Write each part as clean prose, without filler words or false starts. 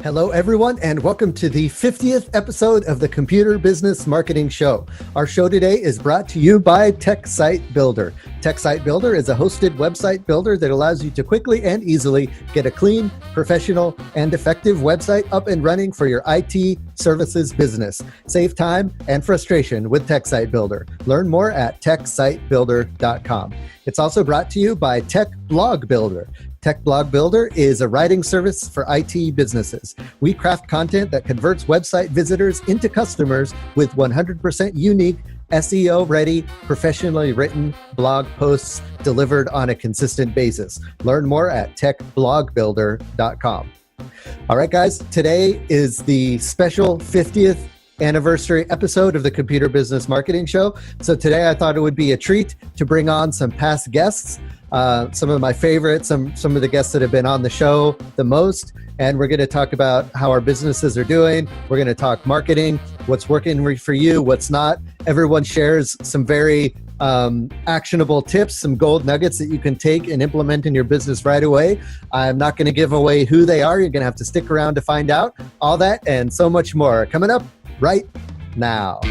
Hello, everyone, and welcome to the 50th episode of the Computer Business Marketing Show. Our show today is brought to you by TechSite Builder. TechSite Builder is a hosted website builder that allows you to quickly and easily get a clean, professional, and effective website up and running for your IT services business. Save time and frustration with TechSite Builder. Learn more at techsitebuilder.com. It's also brought to you by Tech Blog Builder. Tech Blog Builder is a writing service for IT businesses. We craft content that converts website visitors into customers with 100% unique, SEO-ready, professionally written blog posts delivered on a consistent basis. Learn more at techblogbuilder.com. All right, guys, today is the special 50th anniversary episode of the Computer Business Marketing Show. So today I thought it would be a treat to bring on some past guests. Some of my favorites, some of the guests that have been on the show the most, and we're going to talk about how our businesses are doing. We're going to talk marketing, what's working for you, what's not. Everyone shares some very actionable tips, some gold nuggets that you can take and implement in your business right away. I'm not going to give away who they are. You're going to have to stick around to find out. All that and so much more coming up right now.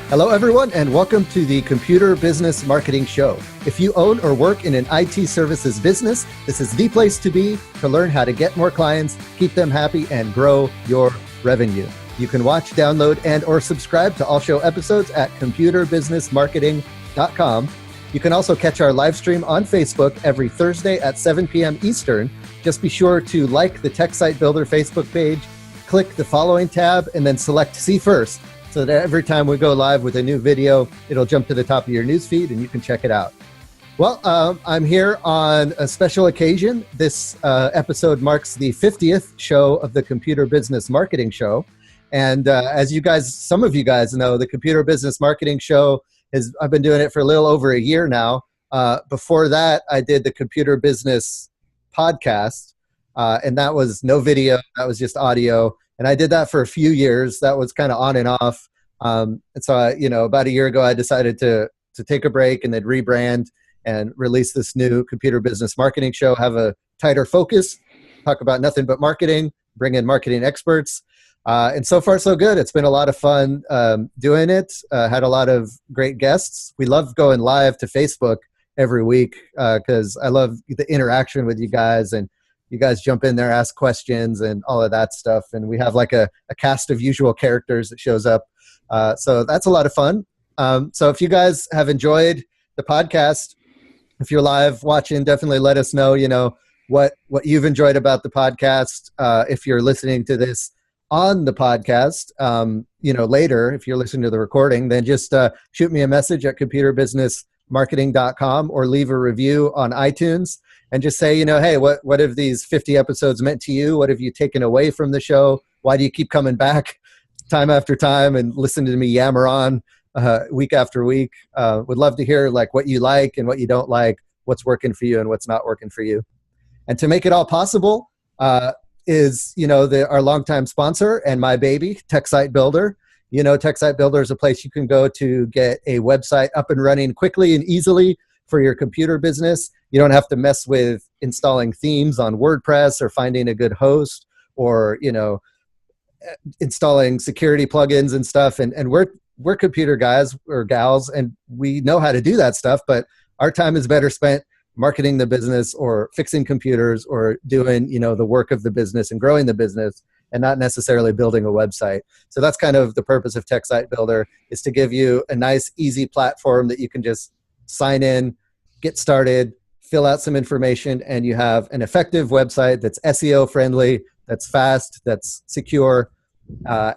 Hello, everyone, and welcome to the Computer Business Marketing Show. If you own or work in an IT services business, this is the place to be to learn how to get more clients, keep them happy, and grow your revenue. You can watch, download, and or subscribe to all show episodes at computerbusinessmarketing.com. You can also catch our live stream on Facebook every Thursday at 7 p.m. Eastern. Just be sure to like the TechSite Builder Facebook page, click the following tab, and then select See First, so that every time we go live with a new video, it'll jump to the top of your newsfeed and you can check it out. Well, I'm here on a special occasion. This episode marks the 50th show of the Computer Business Marketing Show. And as you guys, some of you guys know, the Computer Business Marketing Show I've been doing it for a little over a year now. Before that, I did the Computer Business Podcast, and that was no video, that was just audio. And I did that for a few years. That was kind of on and off. And so, about a year ago, I decided to take a break and then rebrand and release this new Computer Business Marketing Show, have a tighter focus, talk about nothing but marketing, bring in marketing experts. And so far, so good. It's been a lot of fun doing it. Had a lot of great guests. We love going live to Facebook every week because I love the interaction with you guys, and you guys jump in there, ask questions and all of that stuff. And we have like a cast of usual characters that shows up. So that's a lot of fun. So if you guys have enjoyed the podcast, if you're live watching, definitely let us know, what you've enjoyed about the podcast. If you're listening to this on the podcast, later, if you're listening to the recording, then just shoot me a message at computerbusinessmarketing.com or leave a review on iTunes. And just say, hey, what have these 50 episodes meant to you? What have you taken away from the show? Why do you keep coming back time after time and listen to me yammer on week after week? Would love to hear what you like and what you don't like, what's working for you and what's not working for you. And to make it all possible is, our longtime sponsor and my baby, TechSite Builder. TechSite Builder is a place you can go to get a website up and running quickly and easily for your computer business. You don't have to mess with installing themes on WordPress or finding a good host or, installing security plugins and stuff. And we're computer guys or gals, and we know how to do that stuff, but our time is better spent marketing the business or fixing computers or doing, the work of the business and growing the business, and not necessarily building a website. So that's kind of the purpose of TechSite Builder, is to give you a nice, easy platform that you can just sign in, get started, fill out some information, and you have an effective website that's SEO friendly, that's fast, that's secure,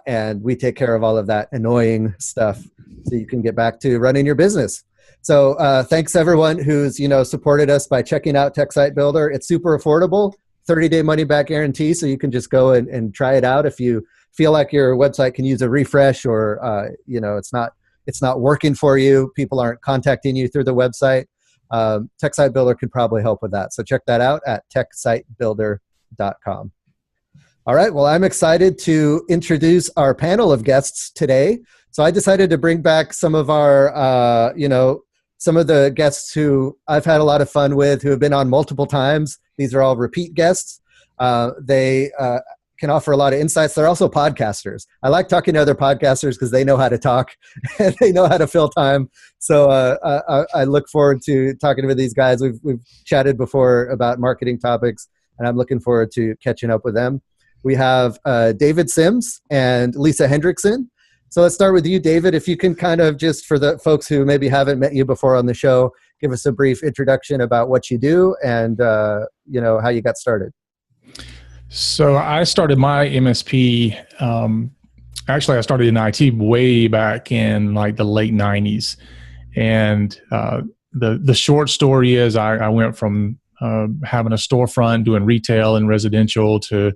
and we take care of all of that annoying stuff so you can get back to running your business. So thanks everyone who's supported us by checking out TechSite Builder. It's super affordable, 30-day money-back guarantee, so you can just go and try it out. If you feel like your website can use a refresh, or it's not working for you, people aren't contacting you through the website, TechSite Builder could probably help with that. So check that out at techsitebuilder.com. All right. Well, I'm excited to introduce our panel of guests today. So I decided to bring back some of our, some of the guests who I've had a lot of fun with, who have been on multiple times. These are all repeat guests. They can offer a lot of insights. They're also podcasters. I like talking to other podcasters because they know how to talk and they know how to fill time. So I look forward to talking with these guys. We've chatted before about marketing topics, and I'm looking forward to catching up with them. We have David Sims and Lisa Hendrickson. So let's start with you, David. If you can kind of just, for the folks who maybe haven't met you before on the show, give us a brief introduction about what you do and how you got started. So I started my MSP. Actually, I started in IT way back in like the late 90s. And the short story is I went from having a storefront, doing retail and residential, to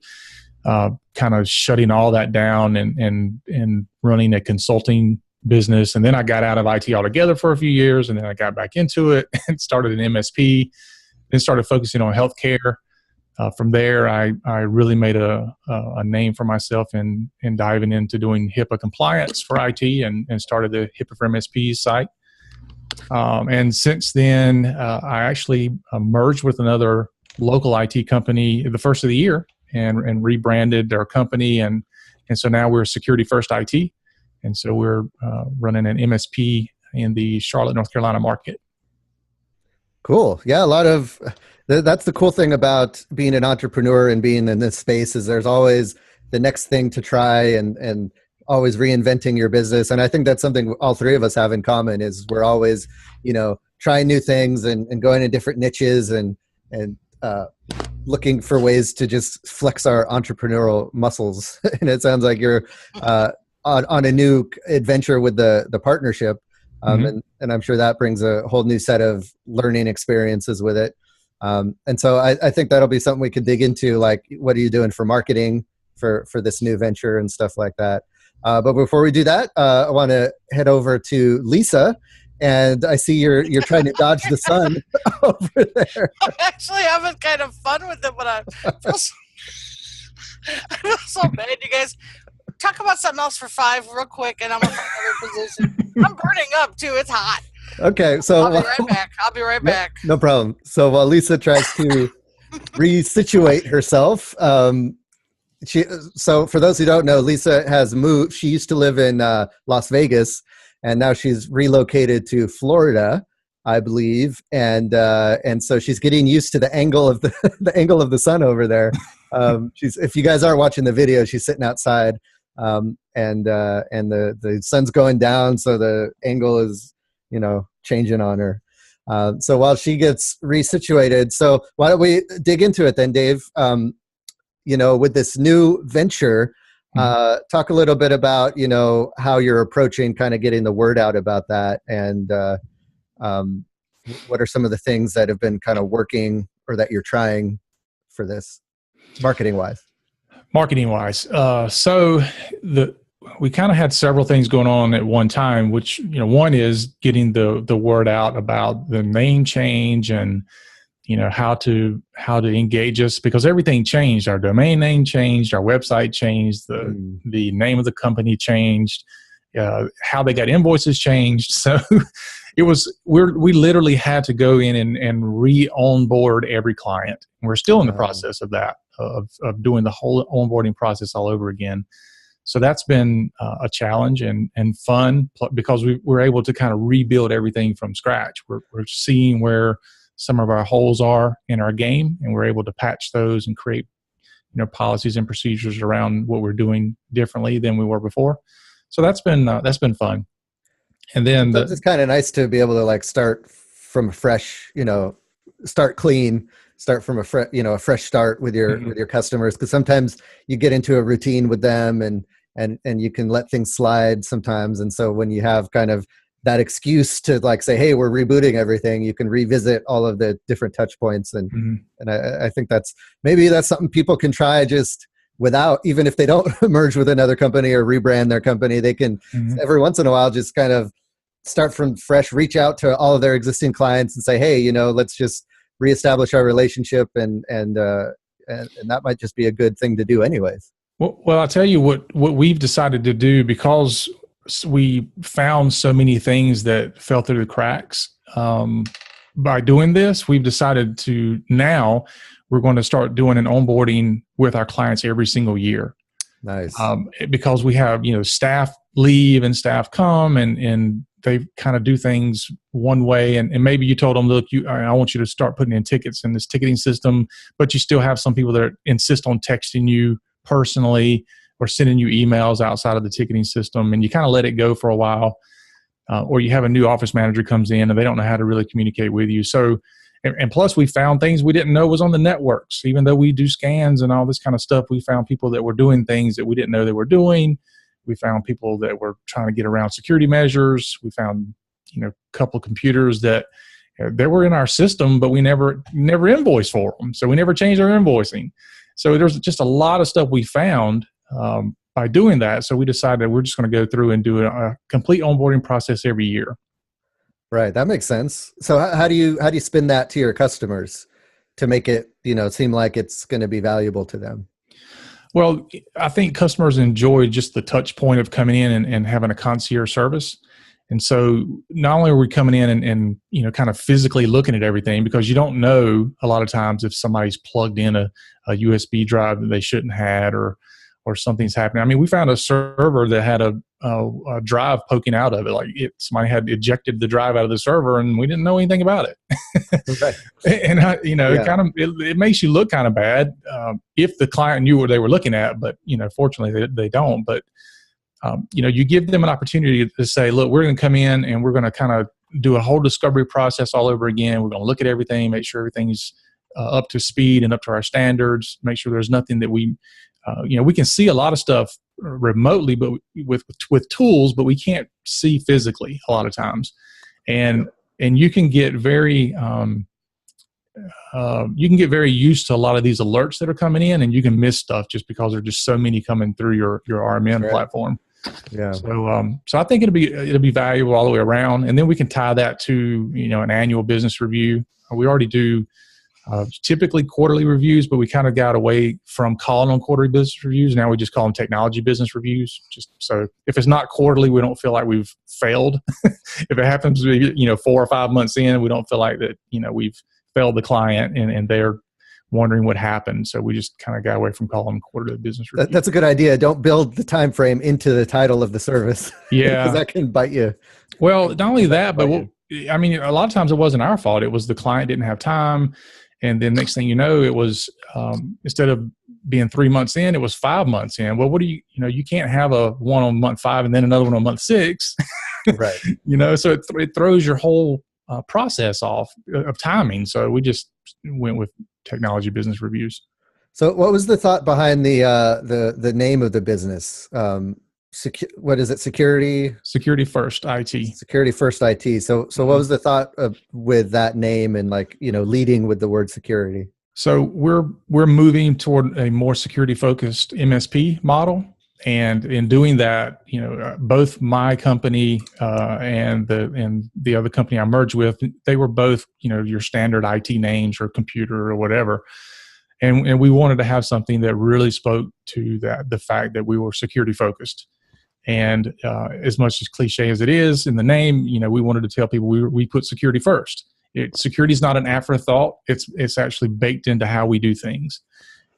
kind of shutting all that down and running a consulting business. And then I got out of IT altogether for a few years, and then I got back into it and started an MSP, then started focusing on healthcare. From there, I really made a name for myself in diving into doing HIPAA compliance for IT and started the HIPAA for MSPs site. And since then, I actually merged with another local IT company the first of the year and rebranded their company. And so now we're Security First IT. And so we're running an MSP in the Charlotte, North Carolina market. Cool. Yeah, that's the cool thing about being an entrepreneur and being in this space is there's always the next thing to try and always reinventing your business. And I think that's something all three of us have in common is we're always, trying new things and going in different niches and looking for ways to just flex our entrepreneurial muscles. And it sounds like you're on a new adventure with the partnership. And I'm sure that brings a whole new set of learning experiences with it. And so I think that'll be something we could dig into, like, what are you doing for marketing for this new venture and stuff like that. But before we do that, I want to head over to Lisa. And I see you're trying to dodge the sun over there. I'm actually having kind of fun with it, but I feel so bad. You guys talk about something else for 5 real quick, and I'm in another position. I'm burning up too. It's hot. Okay, so I'll be right back. No problem. So while Lisa tries to resituate herself, so for those who don't know, Lisa has moved. She used to live in Las Vegas, and now she's relocated to Florida, I believe, and so she's getting used to the angle of the angle of the sun over there. If you guys aren't watching the video, she's sitting outside, and the sun's going down, so the angle is changing on her. So while she gets resituated, so why don't we dig into it then, Dave? With this new venture, talk a little bit about, how you're approaching kind of getting the word out about that. And what are some of the things that have been kind of working or that you're trying for this marketing wise? So we kind of had several things going on at one time, which, one is getting the word out about the name change and, how to engage us, because everything changed. Our domain name changed, our website changed, the name of the company changed, how they got invoices changed. So we literally had to go in and re-onboard every client. And we're still in the process of that, of doing the whole onboarding process all over again. So that's been a challenge and fun, because we're able to kind of rebuild everything from scratch. We're seeing where some of our holes are in our game, and we're able to patch those and create, policies and procedures around what we're doing differently than we were before. So that's been fun. And then it's kind of nice to be able to like start from a fresh, start clean, start from a fresh start with your customers, because sometimes you get into a routine with them and you can let things slide sometimes. And so when you have kind of that excuse to like say, hey, we're rebooting everything, you can revisit all of the different touch points. And I think that's something people can try just without, even if they don't merge with another company or rebrand their company, they can every once in a while just kind of start from fresh, reach out to all of their existing clients and say, hey, let's just reestablish our relationship and and that might just be a good thing to do anyways. Well, I'll tell you what we've decided to do, because we found so many things that fell through the cracks. By doing this, we've decided to now we're going to start doing an onboarding with our clients every single year. Nice. Because we have, staff leave and staff come, and they kind of do things one way. And maybe you told them, look, I want you to start putting in tickets in this ticketing system, but you still have some people that insist on texting you personally or sending you emails outside of the ticketing system, and you kind of let it go for a while. Or you have a new office manager comes in and they don't know how to really communicate with you. So, and plus we found things we didn't know was on the networks. Even though we do scans and all this kind of stuff, we found people that were doing things that we didn't know they were doing. We found people that were trying to get around security measures. We found, a couple of computers that they were in our system, but we never invoiced for them. So we never changed our invoicing. So there's just a lot of stuff we found by doing that. So we decided we're just going to go through and do a complete onboarding process every year. Right. That makes sense. So how do you spin that to your customers to make it, seem like it's going to be valuable to them? Well, I think customers enjoy just the touch point of coming in and having a concierge service. And so not only are we coming in and kind of physically looking at everything, because you don't know a lot of times if somebody's plugged in a USB drive that they shouldn't have, or something's happening. I mean, we found a server that had a drive poking out of it. Like somebody had ejected the drive out of the server, and we didn't know anything about it. Okay. And it makes you look kind of bad if the client knew what they were looking at. But fortunately, they don't. But you give them an opportunity to say, look, we're going to come in and we're going to kind of do a whole discovery process all over again. We're going to look at everything, make sure everything's up to speed and up to our standards. Make sure there's nothing that we can see a lot of stuff remotely, but with tools, but we can't see physically a lot of times. And you can get very used to a lot of these alerts that are coming in, and you can miss stuff just because there are just so many coming through your RMN platform. Yeah. So I think it'll be valuable all the way around, and then we can tie that to an annual business review. We already do. Typically quarterly reviews, but we kind of got away from calling them quarterly business reviews. Now we just call them technology business reviews. Just so if it's not quarterly, we don't feel like we've failed. If it happens, 4 or 5 months in, we don't feel like that, we've failed the client and they're wondering what happened. So we just kind of got away from calling them quarterly business reviews. That's a good idea. Don't build the time frame into the title of the service. Yeah. Because that can bite you. Well, not only that, but a lot of times it wasn't our fault. It was the client didn't have time. And then next thing you know, it was instead of being 3 months in, it was 5 months in. Well, what do you can't have a one on month 5 and then another one on month 6. Right. So it throws your whole process off of timing. So we just went with technology business reviews. So what was the thought behind the name of the business? What is it? Security First IT. Security First IT. So what was the thought with that name and leading with the word security? So we're moving toward a more security focused MSP model, and in doing that, both my company and the other company I merged with, they were both your standard IT names or computer or whatever. And we wanted to have something that really spoke to the fact that we were security focused. And as much as cliche as it is in the name, we wanted to tell people we put security first. Security is not an afterthought. It's actually baked into how we do things.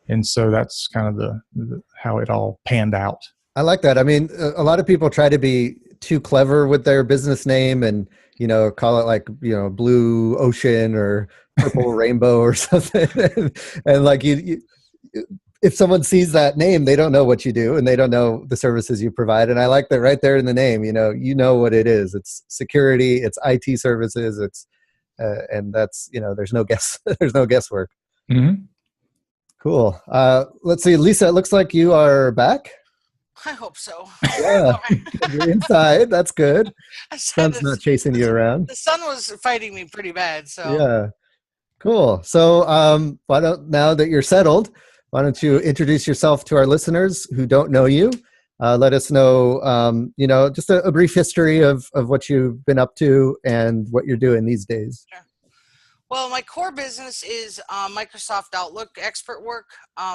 And so that's kind of the how it all panned out. I like that. I mean, a lot of people try to be too clever with their business name and, call it Blue Ocean or Purple Rainbow or something. and you if someone sees that name, they don't know what you do and they don't know the services you provide. And I like that right there in the name, what it is. It's security, it's IT services, it's, and that's, there's no guesswork. Mm-hmm. Cool. Let's see, Lisa, it looks like you are back. I hope so. Yeah, you're inside. That's good. Sun's not chasing you around. The sun was fighting me pretty bad. So yeah, cool. So now that you're settled, why don't you introduce yourself to our listeners who don't know you? Let us know, just a brief history of what you've been up to and what you're doing these days. Sure. Well, my core business is Microsoft Outlook expert work.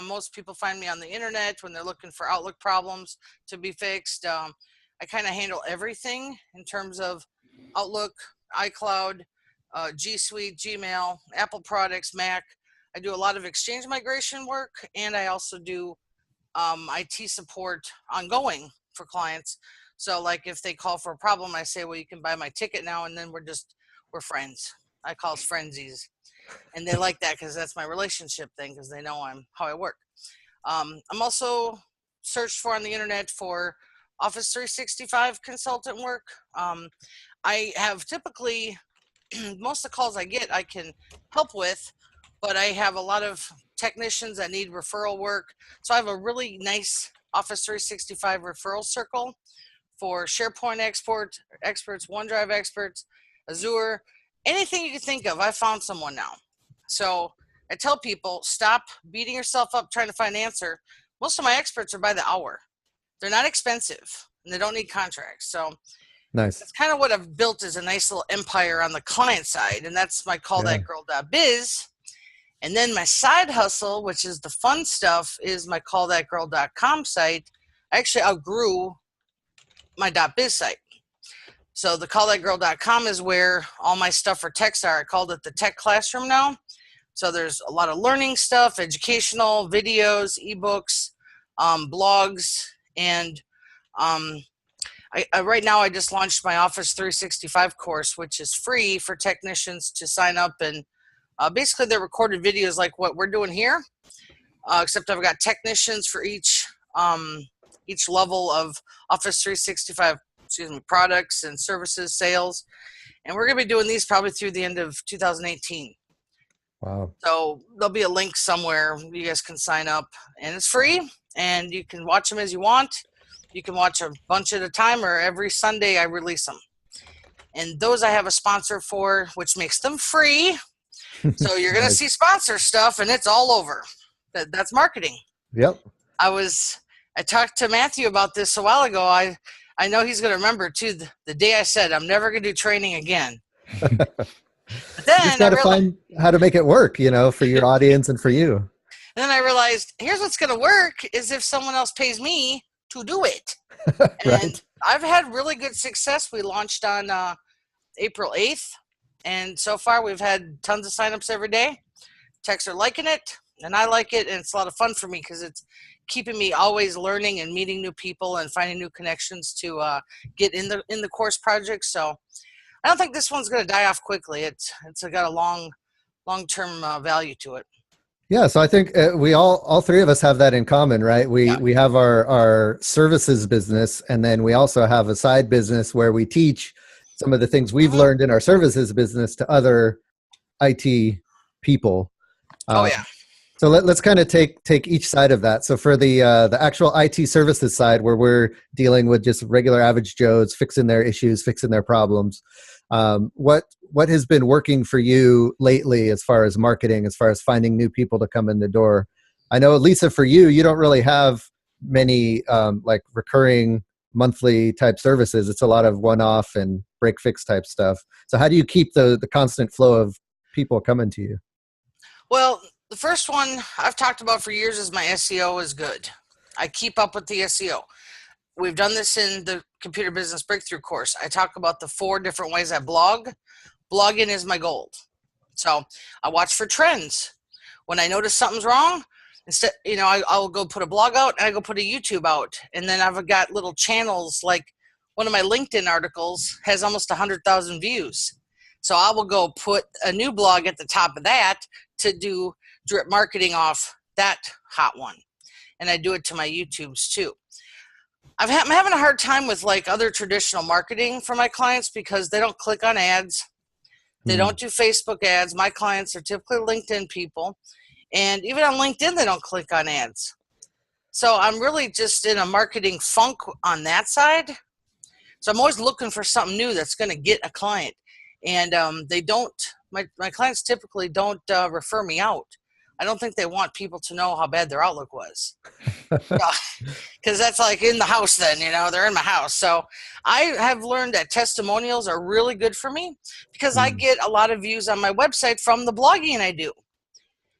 Most people find me on the internet when they're looking for Outlook problems to be fixed. I kind of handle everything in terms of Outlook, iCloud, G Suite, Gmail, Apple products, Mac. I do a lot of Exchange migration work, and I also do IT support ongoing for clients. So like if they call for a problem, I say, well, you can buy my ticket now, and then we're friends. I call us friendsies, and they like that because that's my relationship thing, because they know how I work. I'm also searched for on the internet for Office 365 consultant work. I have typically most of the calls I get I can help with, but I have a lot of technicians that need referral work. So I have a really nice Office 365 referral circle for SharePoint experts, OneDrive experts, Azure, anything you can think of. I found someone now. So I tell people, stop beating yourself up trying to find an answer. Most of my experts are by the hour. They're not expensive, and they don't need contracts. So Nice. that's kind of what I've built, is a nice little empire on the client side, and that's my callthatgirl.biz. And then my side hustle, which is the fun stuff, is my callthatgirl.com site. I actually outgrew my .biz site. So the callthatgirl.com is where all my stuff for techs are. I called it the tech classroom now. So there's a lot of learning stuff, educational, videos, ebooks, blogs, and right now I just launched my Office 365 course, which is free for technicians to sign up. And basically they're recorded videos like what we're doing here, except I've got technicians for each level of Office 365 products and services, sales. And we're going to be doing these probably through the end of 2018. Wow. So there'll be a link somewhere you guys can sign up, and it's free, and you can watch them as you want. You can watch a bunch at a time, or every Sunday I release them. And those I have a sponsor for, which makes them free. So you're going to see sponsor stuff, and it's all over. That's marketing. Yep. I talked to Matthew about this a while ago. I know he's going to remember too the day I said I'm never going to do training again. But then You just got to find how to make it work, for your audience and for you. And then I realized, here's what's going to work is if someone else pays me to do it. Right. And I've had really good success. We launched on April 8th. And so far we've had tons of signups every day. Techs are liking it, and I like it. And it's a lot of fun for me because it's keeping me always learning and meeting new people and finding new connections to get in the course project. So I don't think this one's going to die off quickly. It's got a long-term value to it. Yeah, so I think we all three of us have that in common, right? We have our services business, and then we also have a side business where we teach some of the things we've learned in our services business to other IT people. So let's kind of take each side of that. So for the actual IT services side, where we're dealing with just regular average Joes, fixing their issues, fixing their problems, what has been working for you lately as far as marketing, as far as finding new people to come in the door? I know, Lisa, for you don't really have many like recurring monthly type services. It's a lot of one-off and break fix type stuff. So how do you keep the constant flow of people coming to you? Well, the first one I've talked about for years is my SEO is good. I keep up with the SEO. We've done this in the Computer Business Breakthrough course. I talk about the 4 different ways I blog. Blogging is my gold. So I watch for trends. When I notice something's wrong, instead, I'll go put a blog out, and I go put a YouTube out. And then I've got little channels, like one of my LinkedIn articles has almost 100,000 views. So I will go put a new blog at the top of that to do drip marketing off that hot one. And I do it to my YouTubes too. I'm having a hard time with like other traditional marketing for my clients because they don't click on ads. They don't do Facebook ads. My clients are typically LinkedIn people. And even on LinkedIn, they don't click on ads. So I'm really just in a marketing funk on that side. So I'm always looking for something new that's going to get a client. And my clients typically don't refer me out. I don't think they want people to know how bad their Outlook was. Because that's like in the house then, they're in my house. So I have learned that testimonials are really good for me because I get a lot of views on my website from the blogging I do.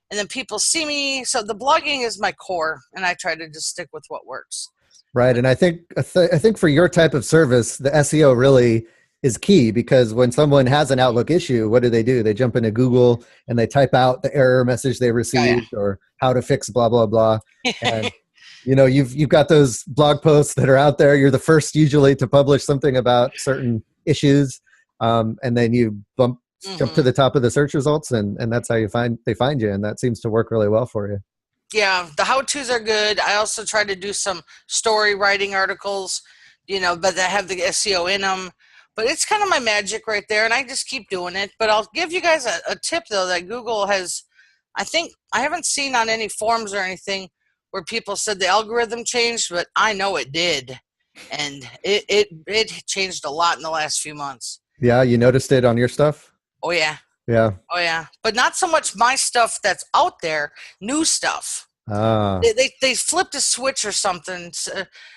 And then people see me. So the blogging is my core, and I try to just stick with what works. Right. And I think for your type of service, the SEO really is key, because when someone has an Outlook issue, what do? They jump into Google and they type out the error message they received or how to fix blah, blah, blah. And, you've got those blog posts that are out there. You're the first usually to publish something about certain issues. And then you jump to the top of the search results, and that's how they find you. And that seems to work really well for you. Yeah, the how-tos are good. I also try to do some story writing articles, but that have the SEO in them. But it's kind of my magic right there, and I just keep doing it. But I'll give you guys a tip, though, that Google has, I haven't seen on any forums or anything where people said the algorithm changed, but I know it did. And it changed a lot in the last few months. Yeah, you noticed it on your stuff? Oh, yeah. Yeah. Oh, yeah. But not so much my stuff that's out there, new stuff. Ah. They flipped a switch or something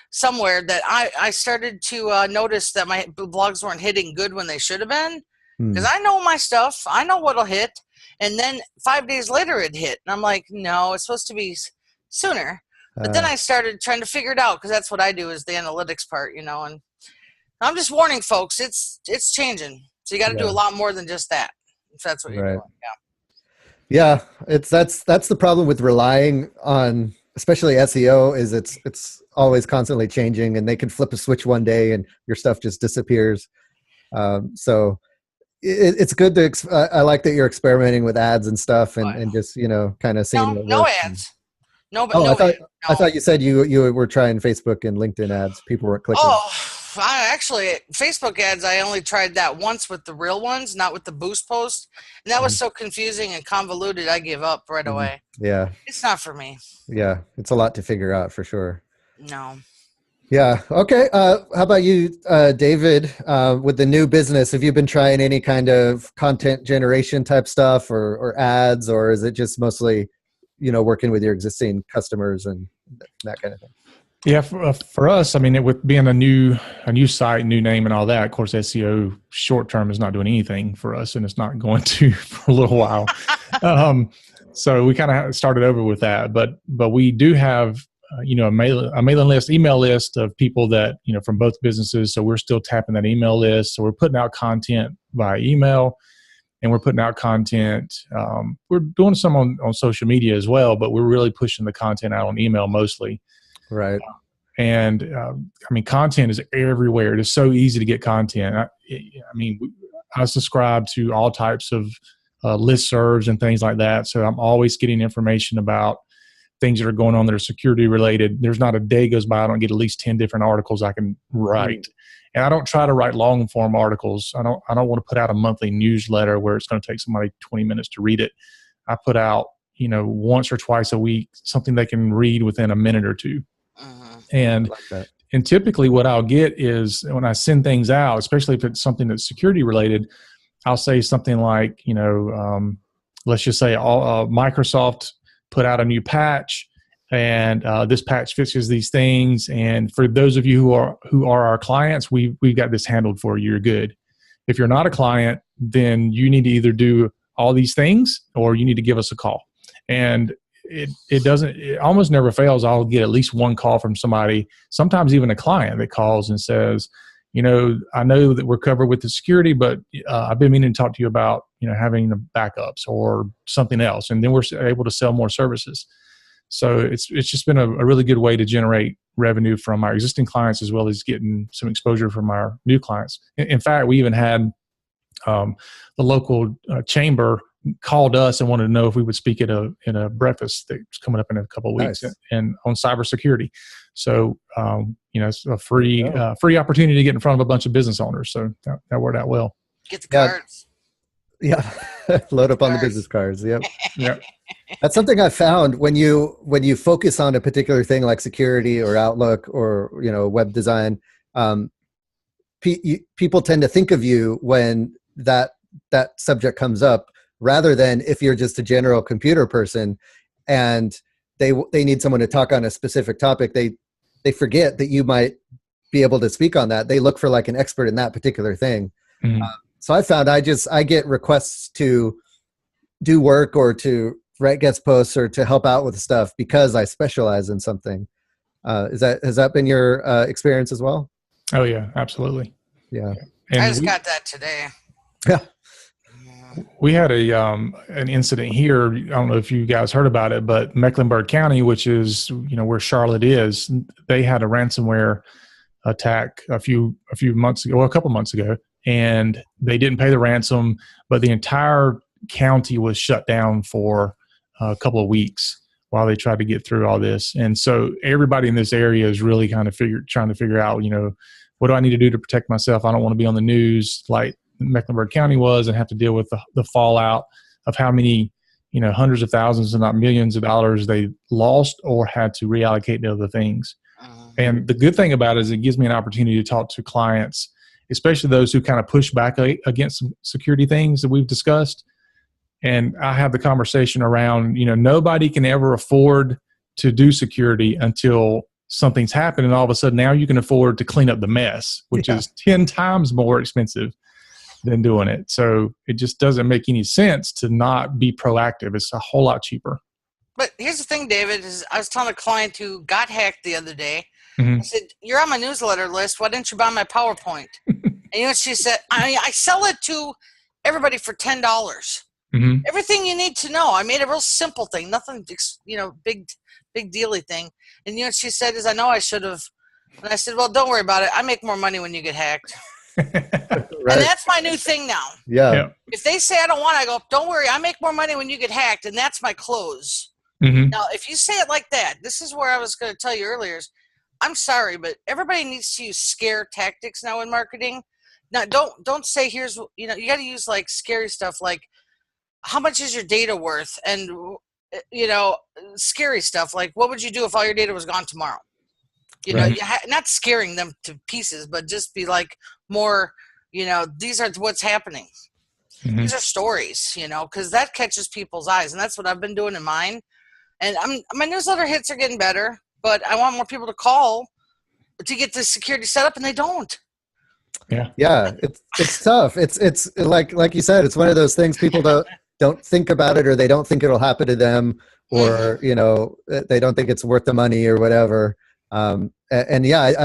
somewhere that I started to notice that my blogs weren't hitting good when they should have been. Because I know my stuff. I know what'll hit. And then 5 days later it hit. And I'm like, no, it's supposed to be sooner. But then I started trying to figure it out, because that's what I do, is the analytics part, and I'm just warning folks, it's changing. So you got to do a lot more than just that, if that's what you're doing. Yeah. That's the problem with relying on, especially SEO, is it's always constantly changing, and they can flip a switch one day and your stuff just disappears. So it's good to, I like that you're experimenting with ads and stuff, and just, kind of seeing what no works. Ads. No, but no. I thought you said you were trying Facebook and LinkedIn ads. People weren't clicking. Oh, Facebook ads, I only tried that once with the real ones, not with the boost post. And that was so confusing and convoluted, I gave up right away. Yeah. It's not for me. Yeah. It's a lot to figure out for sure. No. Yeah. Okay. How about you, David, with the new business? Have you been trying any kind of content generation type stuff or ads, or is it just mostly, working with your existing customers and that kind of thing? Yeah, for us, with being a new site, new name, and all that, of course, SEO short term is not doing anything for us, and it's not going to for a little while. So we kind of started over with that, but we do have a mailing list, email list of people that from both businesses. So we're still tapping that email list. So we're putting out content via email, and we're putting out content. We're doing some on social media as well, but we're really pushing the content out on email mostly. Right. And content is everywhere. It is so easy to get content. I subscribe to all types of listservs and things like that. So I'm always getting information about things that are going on that are security related. There's not a day goes by I don't get at least 10 different articles I can write. And I don't try to write long form articles. I don't want to put out a monthly newsletter where it's going to take somebody 20 minutes to read it. I put out, once or twice a week, something they can read within a minute or two. And like that. And typically what I'll get is when I send things out, especially if it's something that's security related, I'll say something like, let's just say Microsoft put out a new patch, and this patch fixes these things. And for those of you who are our clients, we've got this handled for you. You're good. If you're not a client, then you need to either do all these things or you need to give us a call. And it almost never fails. I'll get at least one call from somebody, sometimes even a client that calls and says, I know that we're covered with the security, but I've been meaning to talk to you about, having the backups or something else. And then we're able to sell more services. So it's just been a really good way to generate revenue from our existing clients, as well as getting some exposure from our new clients. In fact, we even had the local chamber called us and wanted to know if we would speak at a breakfast that's coming up in a couple of weeks. Nice. And on cybersecurity. So, it's a free opportunity to get in front of a bunch of business owners. So that worked out well. Get the cards. Yeah. Load up on the business cards. Yep. Yep. That's something I found when you focus on a particular thing like security or Outlook or, web design, people tend to think of you when that subject comes up rather than if you're just a general computer person and they need someone to talk on a specific topic, they forget that you might be able to speak on that. They look for like an expert in that particular thing. Mhm. So I found I get requests to do work or to write guest posts or to help out with stuff because I specialize in something. Has that been your experience as well? Oh yeah, absolutely. Yeah. And I just got that today. Yeah. we had an incident here. I don't know if you guys heard about it, but Mecklenburg County, which is where Charlotte is, they had a ransomware attack a couple months ago, and they didn't pay the ransom, but the entire county was shut down for a couple of weeks while they tried to get through all this. And so everybody in this area is really kind of trying to figure out, what do I need to do to protect myself? I don't want to be on the news like Mecklenburg County was and have to deal with the fallout of how many, hundreds of thousands, if not millions of dollars they lost or had to reallocate to other things. And the good thing about it is it gives me an opportunity to talk to clients, especially those who kind of push back against some security things that we've discussed. And I have the conversation around, nobody can ever afford to do security until something's happened. And all of a sudden now you can afford to clean up the mess, which is 10 times more expensive than doing it. So it just doesn't make any sense to not be proactive. It's a whole lot cheaper. But here's the thing, David, is I was telling a client who got hacked the other day. Mm-hmm. I said, you're on my newsletter list. Why didn't you buy my PowerPoint? And you know what she said? I sell it to everybody for $10. Mm-hmm. Everything you need to know. I made a real simple thing, nothing, big dealy thing. And you know what she said is, I know I should have. And I said, well, don't worry about it. I make more money when you get hacked. Right. And that's my new thing now. Yeah. If they say I don't want it, I go, don't worry. I make more money when you get hacked. And that's my close. Mm-hmm. Now, if you say it like that, this is where I was going to tell you earlier is, I'm sorry, but everybody needs to use scare tactics now in marketing. Now, don't say here's, you got to use like scary stuff like how much is your data worth? And, scary stuff like what would you do if all your data was gone tomorrow? Right. Not scaring them to pieces, but just be like more, these are what's happening. Mm-hmm. These are stories, because that catches people's eyes. And that's what I've been doing in mine. And my newsletter hits are getting better, but I want more people to call to get the security set up, and they don't. Yeah. It's tough. It's like you said, it's one of those things people don't think about it, or they don't think it'll happen to them, or, they don't think it's worth the money or whatever. I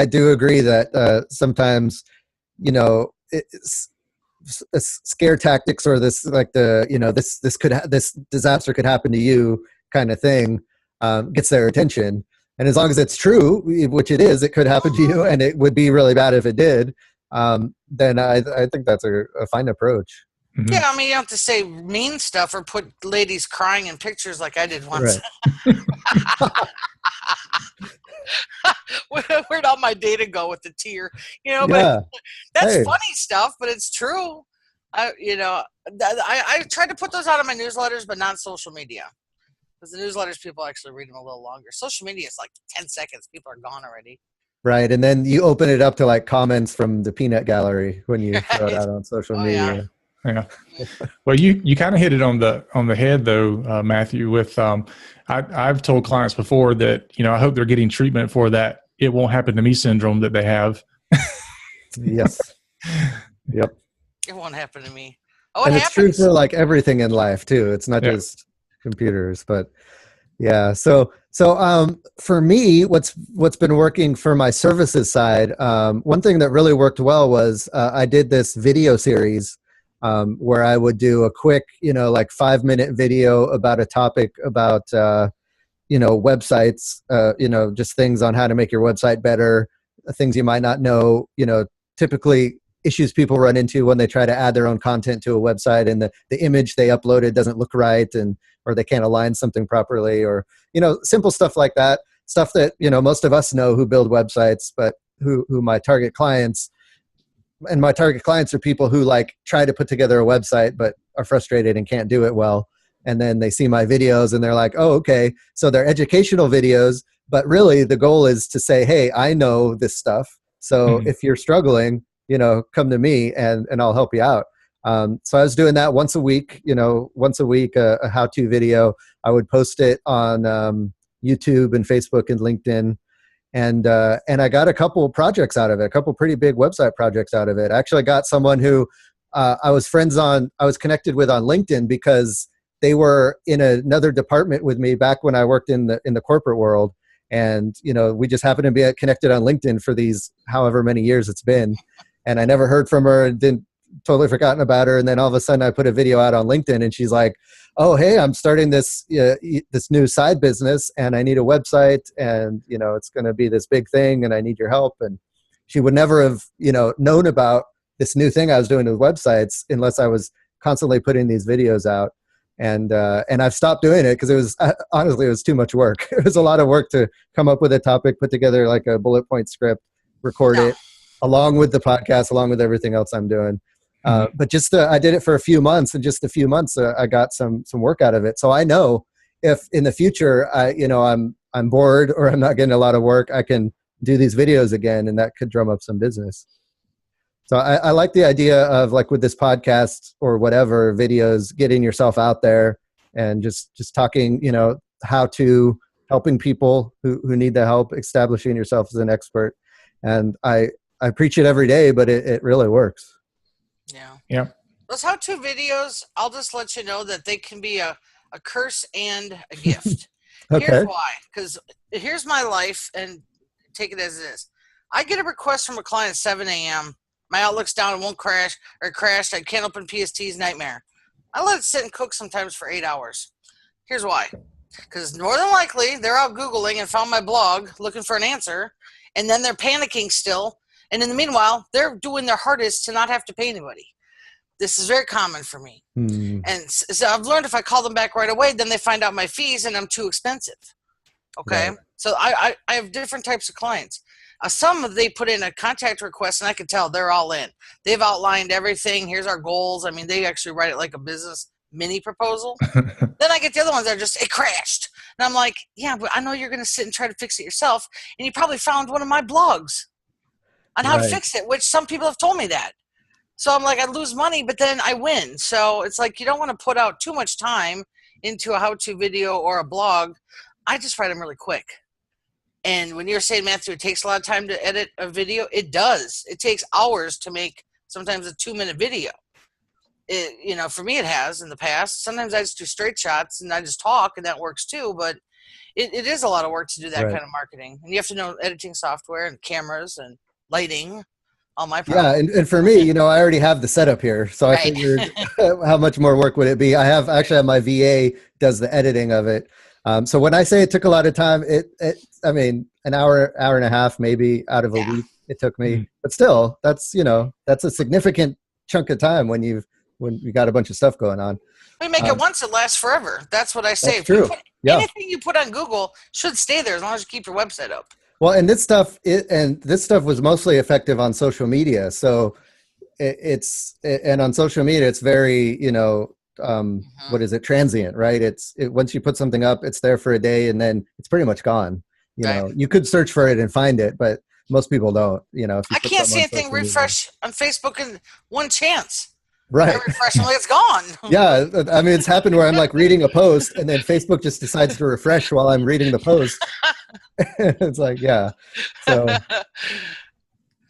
do agree that sometimes, it's scare tactics or this like this disaster could happen to you kind of thing gets their attention. And as long as it's true, which it is, it could happen to you, and it would be really bad if it did. Then I think that's a fine approach. Mm-hmm. Yeah, I mean, you don't have to say mean stuff or put ladies crying in pictures like I did once. Right. Where'd all my data go with the tear? But that's funny stuff, but it's true. I tried to put those out on my newsletters, but not social media. Because the newsletters, people actually read them a little longer. Social media is like 10 seconds. People are gone already. Right. And then you open it up to like comments from the peanut gallery when you throw it out on social media. Yeah. Well, you kind of hit it on the head though, Matthew, with I've told clients before that, I hope they're getting treatment for that it won't happen to me syndrome that they have. Yes. Yep. It won't happen to me. And it's true for like everything in life too. It's not just computers, but yeah. So for me, what's been working for my services side, one thing that really worked well was I did this video series where I would do a quick, like 5-minute video about a topic about, websites, just things on how to make your website better, things you might not know, typically issues people run into when they try to add their own content to a website and the image they uploaded doesn't look right or they can't align something properly, or, simple stuff like that, stuff that, most of us know who build websites, but who my target clients are people who like try to put together a website, but are frustrated and can't do it well. And then they see my videos and they're like, oh, okay. So they're educational videos, but really the goal is to say, hey, I know this stuff. So if you're struggling, come to me and I'll help you out. So I was doing that once a week, a how-to video. I would post it on YouTube and Facebook and LinkedIn. And I got a couple projects out of it, a couple pretty big website projects out of it. I actually got someone who I was connected with on LinkedIn because they were in another department with me back when I worked in the corporate world. And, we just happened to be connected on LinkedIn for these however many years it's been. And I never heard from her and totally forgotten about her. And then all of a sudden I put a video out on LinkedIn and she's like, oh, hey, I'm starting this new side business and I need a website and, it's going to be this big thing and I need your help. And she would never have, known about this new thing I was doing with websites unless I was constantly putting these videos out. And I've stopped doing it because it was too much work. It was a lot of work to come up with a topic, put together like a bullet point script, record it along with the podcast, along with everything else I'm doing. But I did it for a few months, and just a few months, I got some work out of it. So I know if in the future, I'm bored or I'm not getting a lot of work, I can do these videos again, and that could drum up some business. So I like the idea of, like, with this podcast or whatever, videos, getting yourself out there and just talking, how to helping people who need the help, establishing yourself as an expert. And I preach it every day, but it really works. Yeah. Those how-to videos, I'll just let you know that they can be a curse and a gift. Okay. Here's why. Because here's my life, and take it as it is. I get a request from a client at 7 a.m. My Outlook's down and won't crash, or crashed. I can't open PST's nightmare. I let it sit and cook sometimes for 8 hours. Here's why. Because more than likely, they're out Googling and found my blog looking for an answer, and then they're panicking still. And in the meanwhile, they're doing their hardest to not have to pay anybody. This is very common for me. And so I've learned if I call them back right away, then they find out my fees and I'm too expensive. Okay. Right. So I have different types of clients. Some they put in a contact request and I can tell they're all in. They've outlined everything. Here's our goals. I mean, they actually write it like a business mini proposal. Then I get the other ones that are just, it crashed. And I'm like, yeah, but I know you're going to sit and try to fix it yourself. And you probably found one of my blogs on how to fix it, which some people have told me that. So I'm like, I lose money, but then I win. So it's like, you don't want to put out too much time into a how-to video or a blog. I just write them really quick. And when you're saying, Matthew, it takes a lot of time to edit a video, it does. It takes hours to make sometimes a 2-minute video. For me, it has in the past. Sometimes I just do straight shots and I just talk, and that works too. But it is a lot of work to do that kind of marketing. And you have to know editing software and cameras and lighting. All my problems. Yeah, and for me, I already have the setup here, so I figured how much more work would it be? I actually have my VA does the editing of it. So when I say it took a lot of time, I mean, an hour and a half maybe out of a week it took me, but still, that's a significant chunk of time when you got a bunch of stuff going on. We make it once, it lasts forever. That's what I say. That's true. Anything you put on Google should stay there as long as you keep your website up. Well, and this stuff was mostly effective on social media. So and on social media, it's very, what is it? Transient, right? Once you put something up, it's there for a day and then it's pretty much gone. You could search for it and find it, but most people don't, if you I can't see anything refresh on Facebook in one chance. Right. Refresh, it's gone. Yeah. I mean, it's happened where I'm like reading a post and then Facebook just decides to refresh while I'm reading the post. It's like, yeah. So,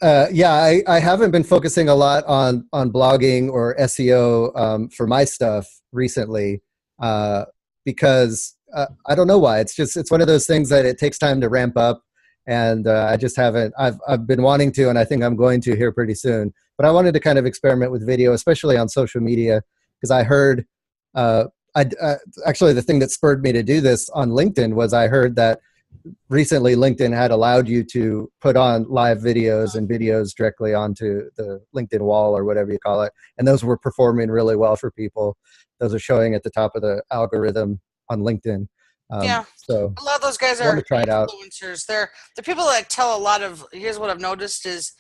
I haven't been focusing a lot on blogging or SEO for my stuff recently because I don't know why. It's one of those things that it takes time to ramp up. And I just haven't. I've been wanting to, and I think I'm going to here pretty soon. But I wanted to kind of experiment with video, especially on social media, because I heard. Actually, the thing that spurred me to do this on LinkedIn was I heard that recently LinkedIn had allowed you to put on live videos and videos directly onto the LinkedIn wall or whatever you call it, and those were performing really well for people. Those are showing at the top of the algorithm on LinkedIn. So a lot of those guys are try it out. Influencers. They're the people that tell a lot of. Here's what I've noticed is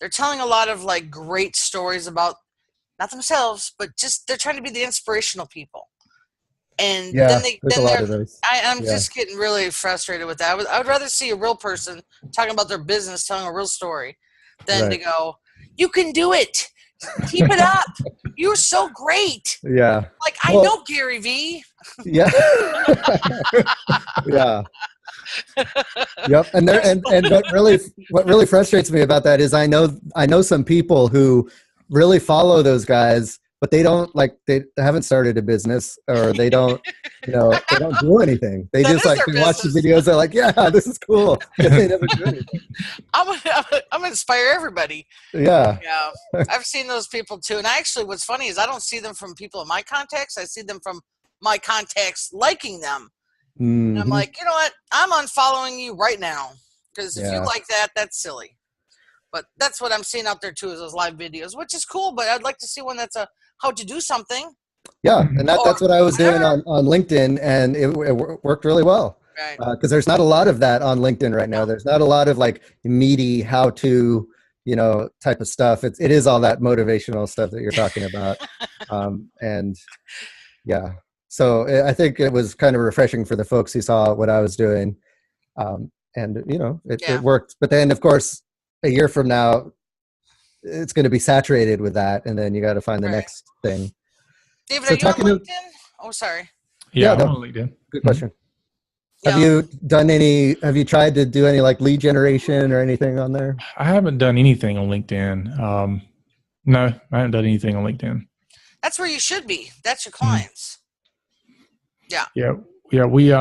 they're telling a lot of like great stories about not themselves, but just they're trying to be the inspirational people. And then I'm just getting really frustrated with that. I would rather see a real person talking about their business, telling a real story, than to go, "You can do it. Keep it up. You're so great. Yeah. Like, I know Gary V. Yeah. Yeah. Yep. And there, and what really frustrates me about that is I know some people who really follow those guys, but they haven't started a business, or they don't do anything. They That just is their watch the business. videos. They're like, yeah, this is cool. And they never do anything. I'm gonna inspire everybody. Yeah. Yeah, I've seen those people too. And actually, what's funny is I don't see them from people in my contacts. I see them from my contacts liking them. And I'm like, you know what? I'm unfollowing you right now, because if you like that, that's silly. But that's what I'm seeing out there too, is those live videos, which is cool. But I'd like to see one that's a how to do something. Yeah, and that's what I was doing on LinkedIn, and it worked really well. Right. Because there's not a lot of that on LinkedIn right now. No. There's not a lot of like meaty how to, type of stuff. It is all that motivational stuff that you're talking about. And yeah, so I think it was kind of refreshing for the folks who saw what I was doing. And it worked. But then of course, a year from now, it's going to be saturated with that. And then you got to find the next thing. David, So are you on LinkedIn? Oh, sorry. Yeah, I'm on LinkedIn. Good question. Yeah. Have you tried to do any like lead generation or anything on there? I haven't done anything on LinkedIn. No, I haven't done anything on LinkedIn. That's where you should be. That's your clients. Yeah. We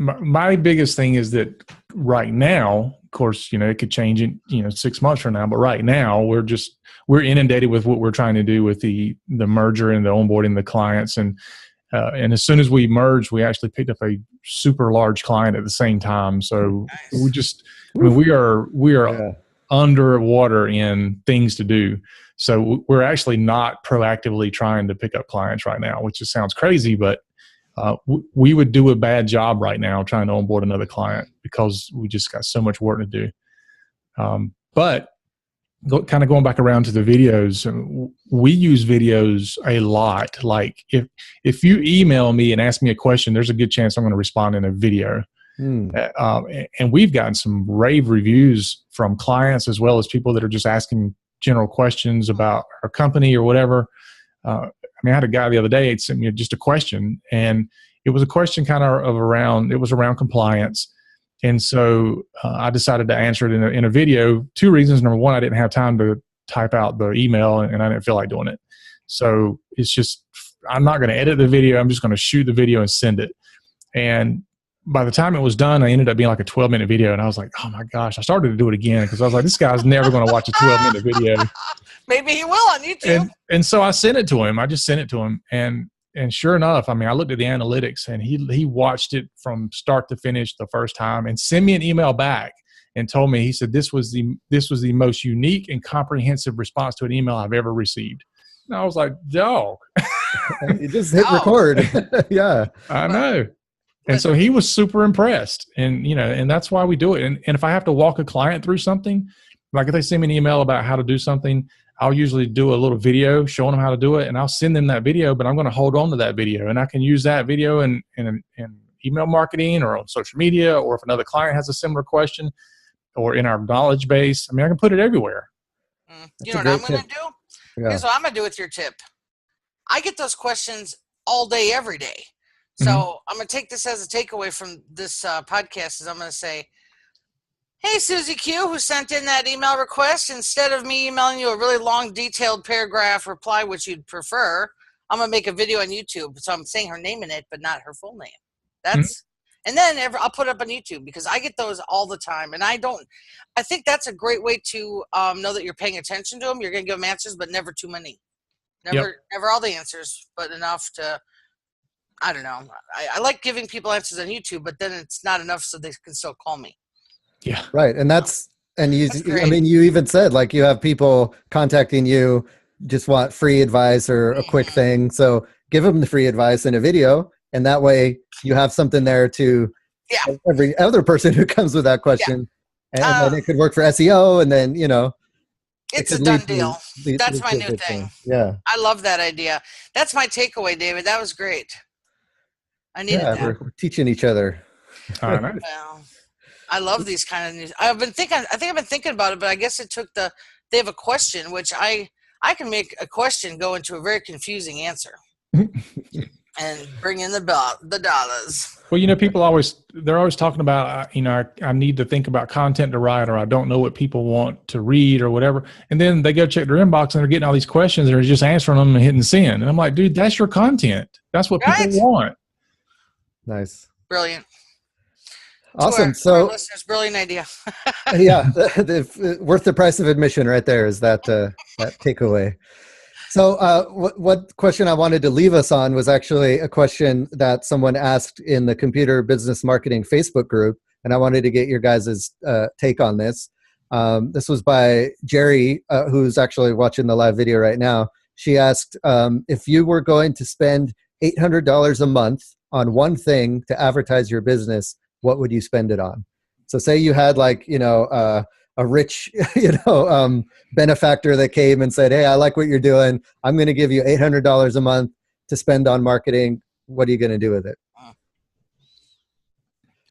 my biggest thing is that right now, of course, it could change in 6 months from now, but right now we're inundated with what we're trying to do with the merger and the onboarding the clients, and as soon as we merged, we actually picked up a super large client at the same time. So we are underwater in things to do. So we're actually not proactively trying to pick up clients right now, which just sounds crazy, but we would do a bad job right now trying to onboard another client because we just got so much work to do. But kind of going back around to the videos, we use videos a lot. Like if you email me and ask me a question, there's a good chance I'm going to respond in a video. And we've gotten some rave reviews from clients as well as people that are just asking general questions about our company or whatever. I had a guy the other day sent me just a question, and it was a question around compliance. And so I decided to answer it in a video. 2 reasons. Number one, I didn't have time to type out the email, and I didn't feel like doing it. So it's just, I'm not going to edit the video. I'm just going to shoot the video and send it. And by the time it was done, I ended up being like a 12-minute video. And I was like, oh my gosh, I started to do it again because I was like, this guy's never going to watch a 12-minute video. Maybe he will on YouTube. And so I sent it to him. I just sent it to him. And sure enough, I looked at the analytics, and he watched it from start to finish the first time and sent me an email back and told me, he said, this was the most unique and comprehensive response to an email I've ever received. And I was like, dog. You just hit record. Yeah. I know. And so he was super impressed, and that's why we do it. And if I have to walk a client through something, like if they send me an email about how to do something, I'll usually do a little video showing them how to do it, and I'll send them that video, but I'm going to hold on to that video, and I can use that video in email marketing or on social media, or if another client has a similar question, or in our knowledge base. I can put it everywhere. You know what I'm going to do? Yeah. Here's what I'm going to do with your tip. I get those questions all day, every day. So I'm going to take this as a takeaway from this podcast, is I'm going to say, hey, Susie Q, who sent in that email request, instead of me emailing you a really long, detailed paragraph reply, which you'd prefer, I'm going to make a video on YouTube. So I'm saying her name in it, but not her full name. And then I'll put it up on YouTube, because I get those all the time. And I think that's a great way to know that you're paying attention to them. You're going to give them answers, but never too many. Never all the answers, but enough to, I don't know. I like giving people answers on YouTube, but then it's not enough so they can still call me. Yeah. Right. And you even said, like, you have people contacting you, just want free advice or a quick thing. So give them the free advice in a video, and that way you have something there to every other person who comes with that question. And then it could work for SEO, and then, it's a done deal. That's my new thing. Yeah. I love that idea. That's my takeaway, David. That was great. I needed that. We're teaching each other. Well, I love these kind of news. I think I've been thinking about it, but I guess it took they have a question, which I I can make a question go into a very confusing answer and bring in the dollars. Well, people they're always talking about, I need to think about content to write, or I don't know what people want to read or whatever. And then they go check their inbox and they're getting all these questions and they're just answering them and hitting send. And I'm like, dude, that's your content. That's what people want. Nice. Brilliant. Awesome. To our listeners, brilliant idea. Yeah. Worth the price of admission right there is that takeaway. So what question I wanted to leave us on was actually a question that someone asked in the Computer Business Marketing Facebook group, and I wanted to get your guys' take on this. This was by Jerry, who's actually watching the live video right now. She asked, if you were going to spend $800 a month on one thing to advertise your business, what would you spend it on? So say you had a rich, benefactor that came and said, hey, I like what you're doing. I'm going to give you $800 a month to spend on marketing. What are you going to do with it?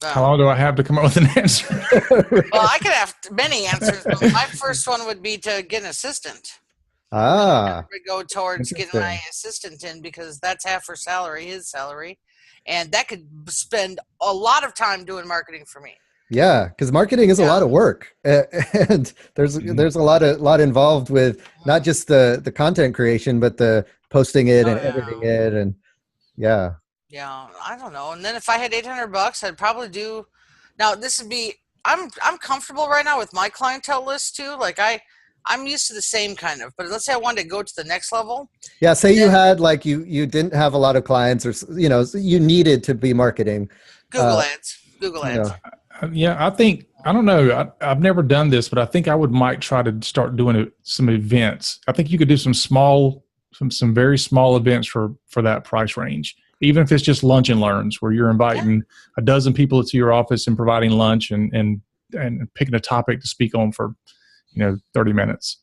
How long do I have to come up with an answer? Well, I could have many answers. My first one would be to get an assistant. Ah. We go towards getting my assistant in, because that's half her salary, his salary. And that could spend a lot of time doing marketing for me. Yeah, because marketing is a lot of work, and there's a lot involved with not just the content creation, but the posting it and editing it, and yeah, I don't know. And then if I had $800, I'd probably do. Now this would be. I'm comfortable right now with my clientele list too. Like I'm used to the same kind of. But let's say I wanted to go to the next level. Yeah, say you had you didn't have a lot of clients, or you needed to be marketing. Google Ads. Yeah, I don't know. I've never done this, but I think might try to start doing some events. I think you could do some very small events for that price range, even if it's just lunch and learns, where you're inviting a dozen people to your office and providing lunch and picking a topic to speak on for 30 minutes.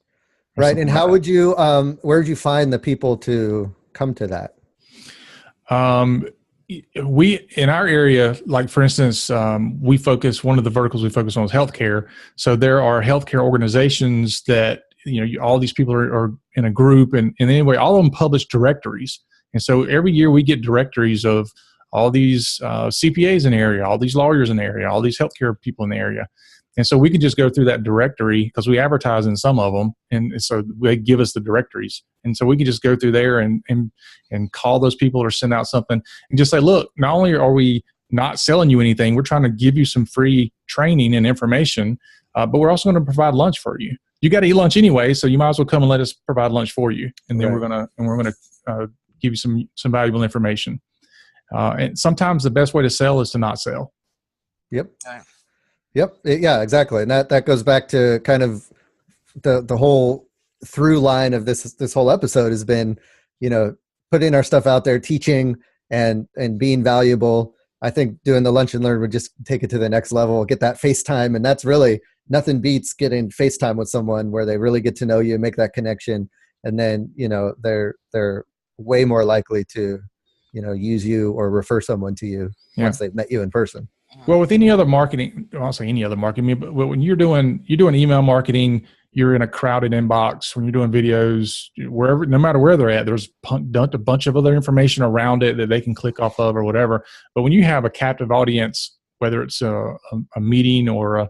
Right. And how would you where would you find the people to come to that? We, in our area, like for instance, one of the verticals we focus on is healthcare. So there are healthcare organizations that, all these people are in a group, and anyway, all of them publish directories. And so every year we get directories of all these CPAs in the area, all these lawyers in the area, all these healthcare people in the area. And so we can just go through that directory, because we advertise in some of them. And so they give us the directories. And so we can just go through there and call those people or send out something and just say, look, not only are we not selling you anything, we're trying to give you some free training and information, but we're also going to provide lunch for you. You got to eat lunch anyway, so you might as well come and let us provide lunch for you. And then we're going to give you some valuable information. And sometimes the best way to sell is to not sell. Yep. Yep. Yeah, exactly. And that goes back to kind of the whole through line of this whole episode has been, putting our stuff out there, teaching and being valuable. I think doing the lunch and learn would just take it to the next level, get that FaceTime. And that's really nothing beats getting FaceTime with someone where they really get to know you, make that connection. And then, they're way more likely to, use you or refer someone to you once they've met you in person. Well, with any other marketing, I'll say any other marketing, but when you're doing email marketing, you're in a crowded inbox. When you're doing videos, wherever, no matter where they're at, there's dumped a bunch of other information around it that they can click off of or whatever. But when you have a captive audience, whether it's a meeting or a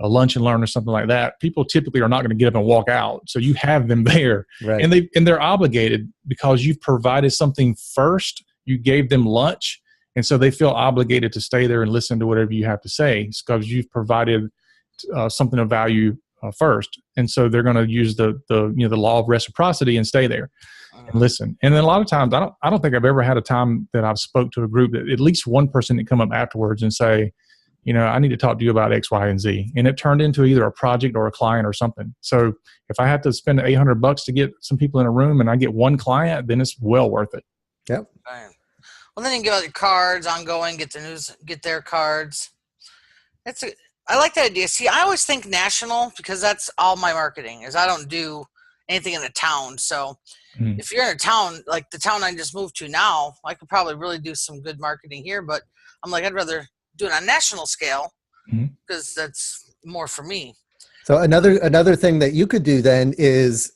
lunch and learn or something like that, people typically are not going to get up and walk out. So you have them there, right. and they're obligated because you've provided something first. You gave them lunch. And so they feel obligated to stay there and listen to whatever you have to say. It's because you've provided something of value first. And so they're going to use the law of reciprocity and stay there and listen. And then a lot of times, I don't think I've ever had a time that I've spoke to a group that at least one person that come up afterwards and say, I need to talk to you about X, Y, and Z. And it turned into either a project or a client or something. So if I have to spend $800 to get some people in a room and I get one client, then it's well worth it. Yep. Well, then you can give out your cards, ongoing, get their cards. I like that idea. See, I always think national because that's all my marketing is. I don't do anything in a town. So if you're in a town, like the town I just moved to now, I could probably really do some good marketing here. But I'm like, I'd rather do it on a national scale because that's more for me. So another thing that you could do then is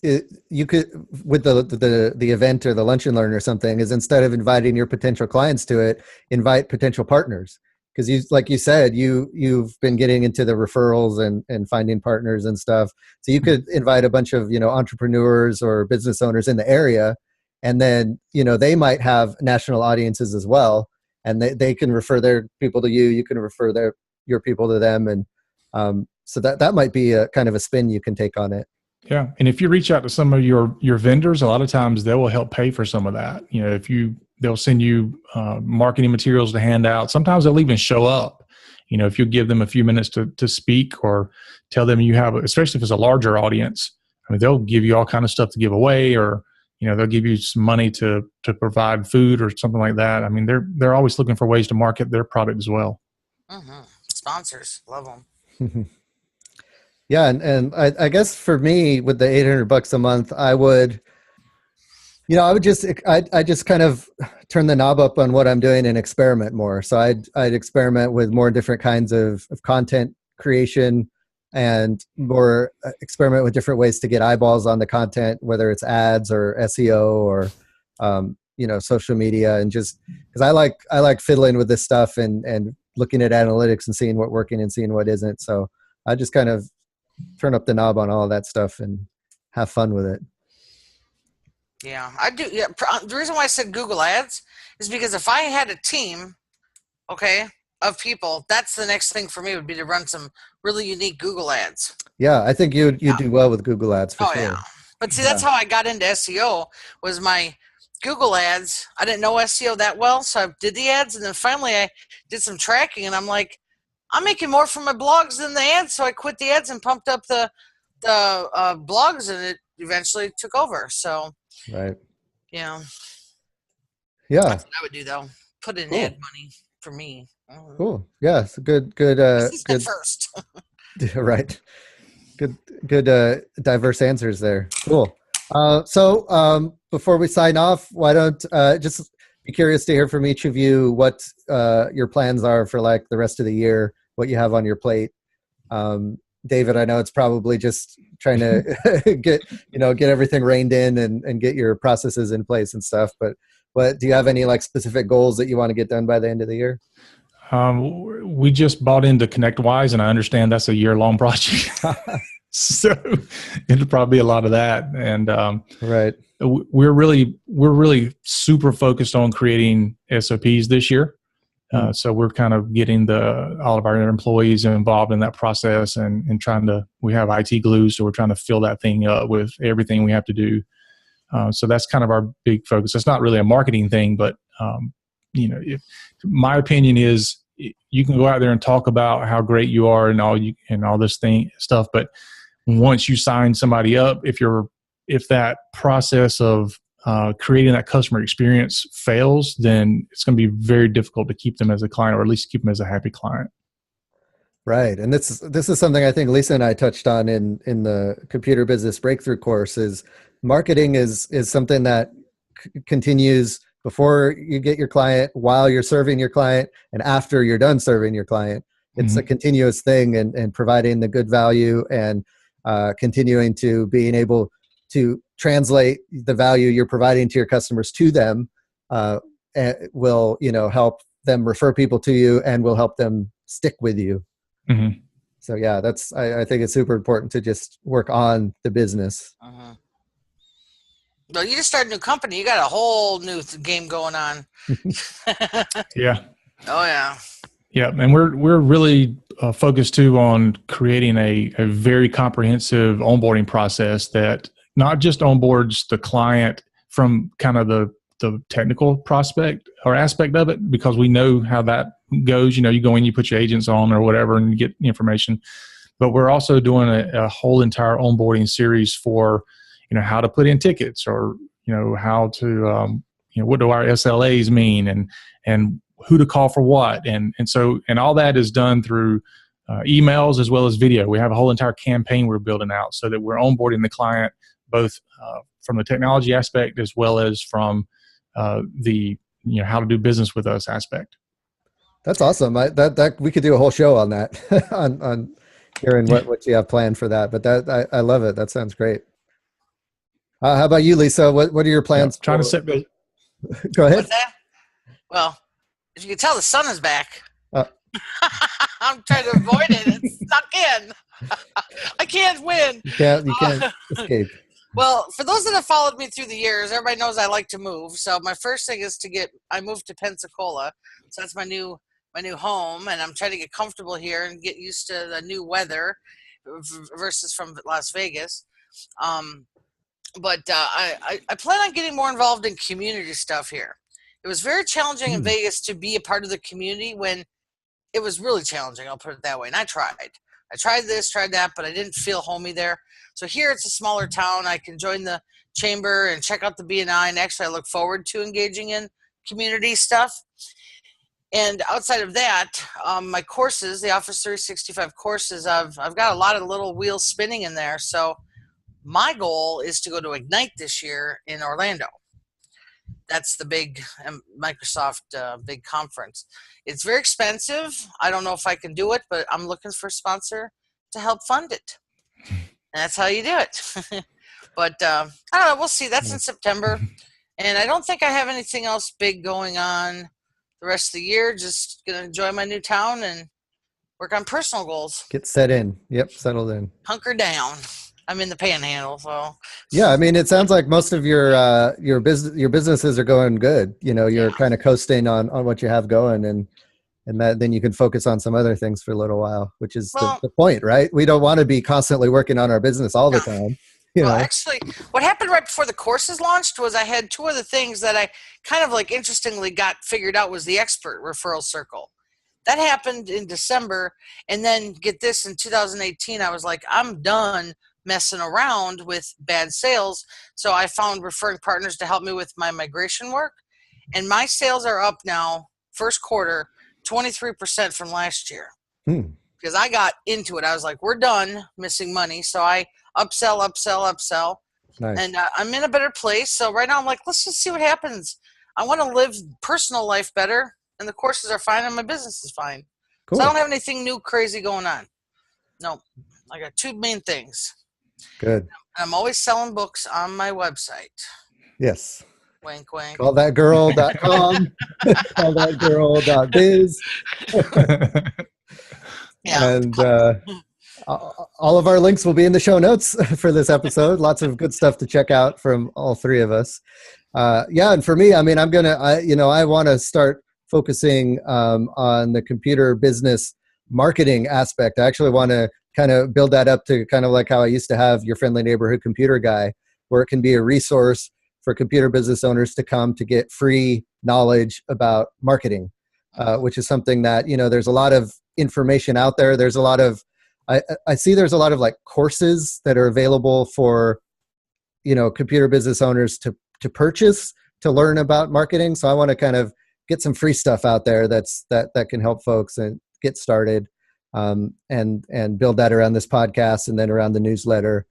you could, with the event or the lunch and learn or something, is instead of inviting your potential clients to it, invite potential partners. Because like you said, you've been getting into the referrals and finding partners and stuff. So you could invite a bunch of entrepreneurs or business owners in the area, and then they might have national audiences as well, and they can refer their people to you. You can refer your people to them, and so that might be a kind of a spin you can take on it. Yeah. And if you reach out to some of your vendors, a lot of times they will help pay for some of that. They'll send you marketing materials to hand out. Sometimes they'll even show up, if you give them a few minutes to speak, or tell them you have, especially if it's a larger audience, I mean, they'll give you all kind of stuff to give away, or, they'll give you some money to provide food or something like that. I mean, they're always looking for ways to market their product as well. Mm-hmm. Sponsors, love them. Yeah. And I guess for me, with the $800 a month, I would just kind of turn the knob up on what I'm doing and experiment more. So I'd experiment with more different kinds of content creation, and more experiment with different ways to get eyeballs on the content, whether it's ads or SEO or, social media. And just because I like fiddling with this stuff and looking at analytics and seeing what's working and seeing what isn't. So I just kind of turn up the knob on all of that stuff and have fun with it. Yeah, I do. Yeah, the reason why I said Google Ads is because if I had a team, of people, that's the next thing for me would be to run some really unique Google Ads. Yeah, I think you'd do well with Google Ads for sure. Yeah. But see, that's how I got into SEO, was my Google Ads. I didn't know SEO that well, so I did the ads, and then finally I did some tracking, and I'm like, I'm making more from my blogs than the ads, so I quit the ads and pumped up the blogs, and it eventually took over. So, right. Yeah. That's what I would do, though. Put in ad money for me. Cool. Yeah, it's a good first. Right. Good diverse answers there. Cool. So before we sign off, why don't just be curious to hear from each of you what your plans are for like the rest of the year, what you have on your plate. David, I know it's probably just trying to get everything reined in and get your processes in place and stuff. But do you have any like specific goals that you want to get done by the end of the year? We just bought into ConnectWise, and I understand that's a year-long project. So it'll probably be a lot of that. And right, we're really super focused on creating SOPs this year. So we're kind of getting all of our employees involved in that process, and we have IT glue, so we're trying to fill that thing up with everything we have to do. So that's kind of our big focus. It's not really a marketing thing, but my opinion is you can go out there and talk about how great you are and all this stuff, but once you sign somebody up, if that process of creating that customer experience fails, then it's going to be very difficult to keep them as a client, or at least keep them as a happy client. Right. And this is something I think Lisa and I touched on in the Computer Business Breakthrough course. Is marketing is something that continues before you get your client, while you're serving your client, and after you're done serving your client. It's a continuous thing, and providing the good value, and continuing to being able to translate the value you're providing to your customers to them will help them refer people to you, and will help them stick with you. Mm-hmm. So yeah, I think it's super important to just work on the business. Well, you just started a new company. You got a whole new game going on. Yeah. Oh yeah. Yeah, and we're really focused too on creating a very comprehensive onboarding process that not just onboards the client from kind of the technical prospect or aspect of it, because we know how that goes. You go in, you put your agents on or whatever, and you get information. But we're also doing a whole entire onboarding series for how to put in tickets, or how to what do our SLAs mean, and who to call for what, and all that is done through emails as well as video. We have a whole entire campaign we're building out so that we're onboarding the client both from the technology aspect as well as from the how to do business with us aspect. That's awesome. That we could do a whole show on that on hearing what you have planned for that. But I love it. That sounds great. How about you, Lisa? What are your plans? Trying to set the. Go ahead. What's that? Well, if you can tell, the sun is back. I'm trying to avoid it. It's stuck in. I can't win. You can't escape. Well, for those that have followed me through the years, everybody knows I like to move. So my first thing is I moved to Pensacola. So that's my new home, and I'm trying to get comfortable here and get used to the new weather versus from Las Vegas. But I plan on getting more involved in community stuff here. It was very challenging in Vegas to be a part of the community when it was really challenging. I'll put it that way. And I tried this, tried that, but I didn't feel homey there. So here it's a smaller town. I can join the chamber and check out the BNI. And actually, I look forward to engaging in community stuff. And outside of that, my courses, the Office 365 courses, I've got a lot of little wheels spinning in there. So my goal is to go to Ignite this year in Orlando. That's the big Microsoft big conference. It's very expensive. I don't know if I can do it, but I'm looking for a sponsor to help fund it. And that's how you do it. But I don't know. We'll see. That's in September. And I don't think I have anything else big going on the rest of the year. Just going to enjoy my new town and work on personal goals. Get set in. Yep, settled in. Hunker down. I'm in the Panhandle, so. Yeah, I mean, it sounds like most of your businesses are going good. You know, you're kind of coasting on what you have going, and that then you can focus on some other things for a little while, which is the point, right? We don't want to be constantly working on our business all the time. You know? Actually, what happened right before the courses launched was I had two other things that I kind of like interestingly got figured out was the expert referral circle. That happened in December, and then get this, in 2018, I was like, I'm done messing around with bad sales. So I found referring partners to help me with my migration work. And my sales are up now, first quarter, 23% from last year. Because I got into it. I was like, we're done missing money. So I upsell. Nice. And I'm in a better place. So right now I'm like, let's just see what happens. I want to live personal life better. And the courses are fine and my business is fine. Cool. So I don't have anything new crazy going on. No, I got two main things. Good. I'm always selling books on my website. Yes. Wink, wink. Callthatgirl.com. Callthatgirl.biz. Yeah. And all of our links will be in the show notes for this episode. Lots of good stuff to check out from all three of us. And for me, I mean, I want to start focusing on the computer business marketing aspect. I actually want to kind of build that up to kind of like how I used to have your friendly neighborhood computer guy, where it can be a resource for computer business owners to come to get free knowledge about marketing, which is something that, you know, there's a lot of information out there. There's a lot of, I see there's a lot of like courses that are available for, you know, computer business owners to purchase to learn about marketing. So I want to kind of get some free stuff out there that can help folks and get started. And build that around this podcast and then around the newsletter,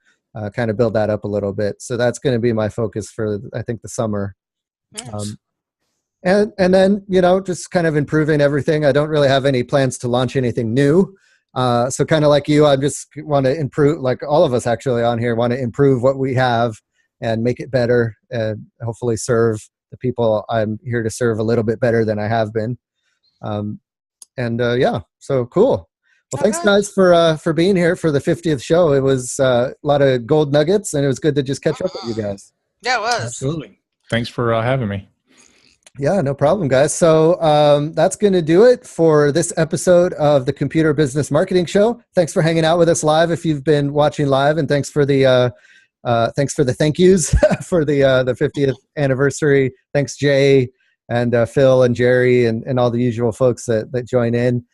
kind of build that up a little bit. So that's going to be my focus for, I think, the summer. Nice. And then, you know, just kind of improving everything. I don't really have any plans to launch anything new. So kind of like you, I just want to improve, like all of us actually on here want to improve what we have and make it better and hopefully serve the people I'm here to serve a little bit better than I have been. So cool. Well, thanks guys for being here for the 50th show. It was a lot of gold nuggets, and it was good to just catch up with you guys. Yeah, it was. Absolutely. Thanks for having me. Yeah, no problem, guys. So that's going to do it for this episode of the Computer Business Marketing Show. Thanks for hanging out with us live if you've been watching live, and thanks for the thank yous for the 50th anniversary. Thanks, Jay and Phil and Jerry and all the usual folks that join in.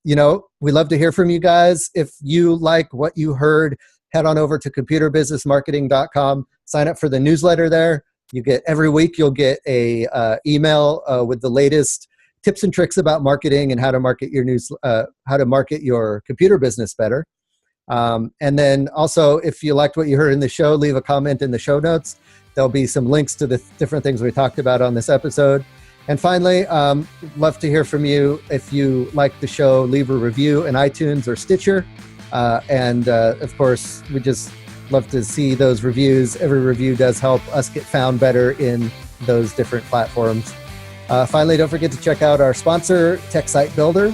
You know, we love to hear from you guys. If you like what you heard, head on over to computerbusinessmarketing.com. Sign up for the newsletter there. You get every week. You'll get a email with the latest tips and tricks about marketing and how to market your computer business better. And then also, if you liked what you heard in the show, leave a comment in the show notes. There'll be some links to the different things we talked about on this episode. And finally, love to hear from you. If you like the show, leave a review in iTunes or Stitcher. And of course, we just love to see those reviews. Every review does help us get found better in those different platforms. Finally, don't forget to check out our sponsor, TechSite Builder.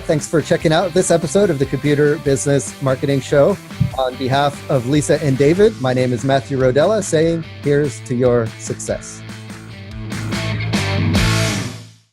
Thanks for checking out this episode of the Computer Business Marketing Show. On behalf of Lisa and David, my name is Matthew Rodella, saying here's to your success.